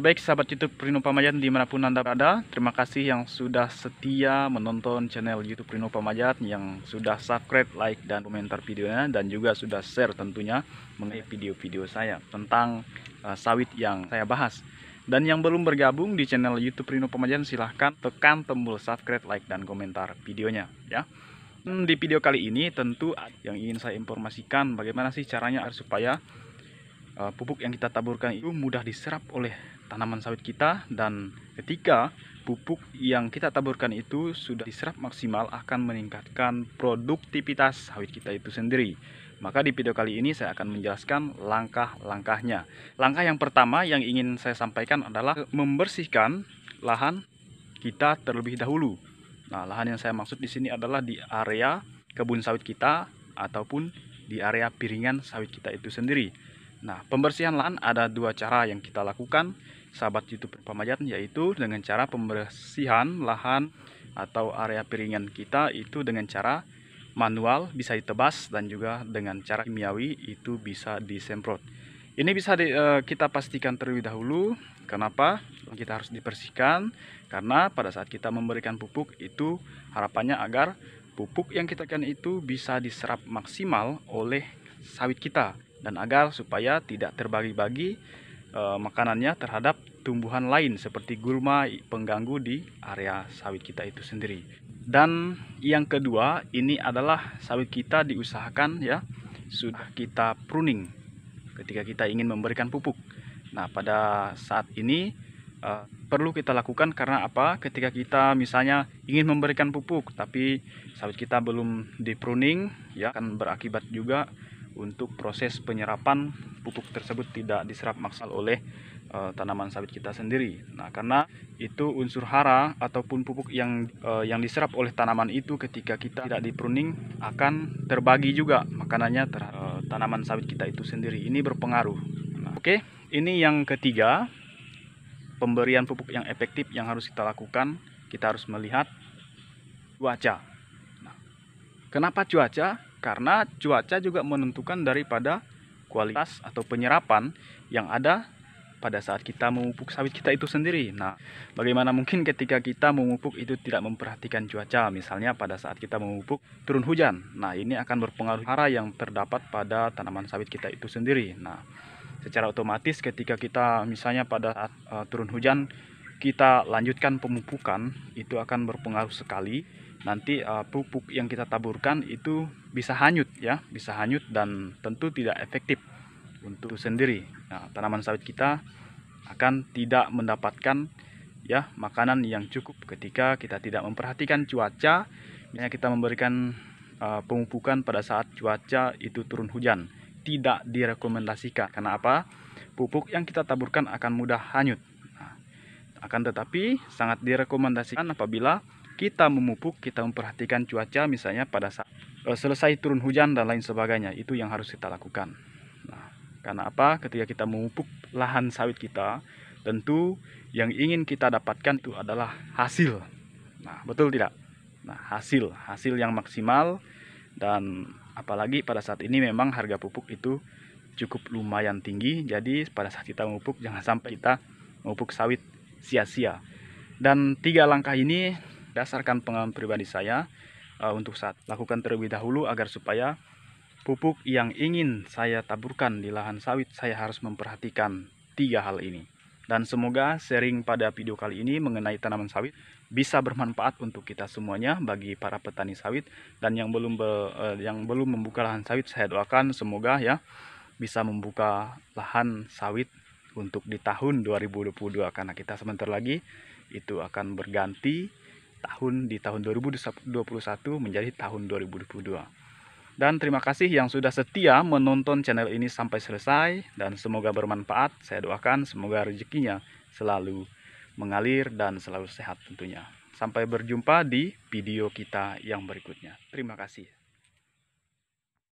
Oke, baik sahabat YouTube Rino Pamajat dimanapun Anda berada, terima kasih yang sudah setia menonton channel YouTube Rino Pamajat, yang sudah subscribe, like, dan komentar videonya, dan juga sudah share tentunya mengenai video-video saya tentang sawit yang saya bahas. Dan yang belum bergabung di channel YouTube Rino Pamajat, silahkan tekan tombol subscribe, like, dan komentar videonya ya. Di video kali ini tentu yang ingin saya informasikan bagaimana sih caranya supaya pupuk yang kita taburkan itu mudah diserap oleh tanaman sawit kita, dan ketika pupuk yang kita taburkan itu sudah diserap maksimal akan meningkatkan produktivitas sawit kita itu sendiri. Maka di video kali ini saya akan menjelaskan langkah-langkahnya. Langkah yang pertama yang ingin saya sampaikan adalah membersihkan lahan kita terlebih dahulu. Nah, lahan yang saya maksud di sini adalah di area kebun sawit kita ataupun di area piringan sawit kita itu sendiri. Nah, pembersihan lahan ada dua cara yang kita lakukan, sahabat YouTube Pamajat, yaitu dengan cara pembersihan lahan atau area piringan kita itu dengan cara manual, bisa ditebas, dan juga dengan cara kimiawi itu bisa disemprot. Ini bisa kita pastikan terlebih dahulu. Kenapa kita harus dibersihkan? Karena pada saat kita memberikan pupuk itu harapannya agar pupuk yang kita berikan itu bisa diserap maksimal oleh sawit kita, dan agar supaya tidak terbagi-bagi makanannya terhadap tumbuhan lain seperti gulma pengganggu di area sawit kita itu sendiri. Dan yang kedua, ini adalah sawit kita diusahakan ya sudah kita pruning ketika kita ingin memberikan pupuk. Nah, pada saat ini perlu kita lakukan karena apa? Ketika kita misalnya ingin memberikan pupuk tapi sawit kita belum di pruning, ya akan berakibat juga untuk proses penyerapan pupuk tersebut tidak diserap maksimal oleh tanaman sawit kita sendiri. Nah, karena itu unsur hara ataupun pupuk yang diserap oleh tanaman itu ketika kita tidak di pruning akan terbagi juga makanannya terhadap tanaman sawit kita itu sendiri. Ini berpengaruh. Nah, oke, ini yang ketiga, pemberian pupuk yang efektif yang harus kita lakukan. Kita harus melihat cuaca. Nah, kenapa cuaca? Karena cuaca juga menentukan daripada kualitas atau penyerapan yang ada pada saat kita memupuk sawit kita itu sendiri. Nah, bagaimana mungkin ketika kita memupuk itu tidak memperhatikan cuaca? Misalnya pada saat kita memupuk turun hujan. Nah, ini akan berpengaruh hara yang terdapat pada tanaman sawit kita itu sendiri. Nah, secara otomatis ketika kita misalnya pada saat turun hujan kita lanjutkan pemupukan, itu akan berpengaruh sekali. Nanti pupuk yang kita taburkan itu bisa hanyut ya, bisa hanyut dan tentu tidak efektif untuk sendiri. Nah, tanaman sawit kita akan tidak mendapatkan ya makanan yang cukup ketika kita tidak memperhatikan cuaca. Misalnya kita memberikan pemupukan pada saat cuaca itu turun hujan, tidak direkomendasikan. Karena apa? Pupuk yang kita taburkan akan mudah hanyut. Nah, akan tetapi sangat direkomendasikan apabila kita memupuk, kita memperhatikan cuaca, misalnya pada saat selesai turun hujan dan lain sebagainya. Itu yang harus kita lakukan. Nah, karena apa? Ketika kita memupuk lahan sawit kita, tentu yang ingin kita dapatkan itu adalah hasil. Nah, betul tidak? Nah, hasil yang maksimal. Dan apalagi pada saat ini memang harga pupuk itu cukup lumayan tinggi. Jadi pada saat kita memupuk jangan sampai kita memupuk sawit sia-sia. Dan tiga langkah ini berdasarkan pengalaman pribadi saya untuk saat lakukan terlebih dahulu agar supaya pupuk yang ingin saya taburkan di lahan sawit saya harus memperhatikan tiga hal ini. Dan semoga sharing pada video kali ini mengenai tanaman sawit bisa bermanfaat untuk kita semuanya, bagi para petani sawit. Dan yang belum membuka lahan sawit, saya doakan semoga ya bisa membuka lahan sawit untuk di tahun 2022, karena kita sebentar lagi itu akan berganti di tahun 2021 menjadi tahun 2022. Dan terima kasih yang sudah setia menonton channel ini sampai selesai, dan semoga bermanfaat. Saya doakan semoga rezekinya selalu mengalir dan selalu sehat tentunya. Sampai berjumpa di video kita yang berikutnya. Terima kasih.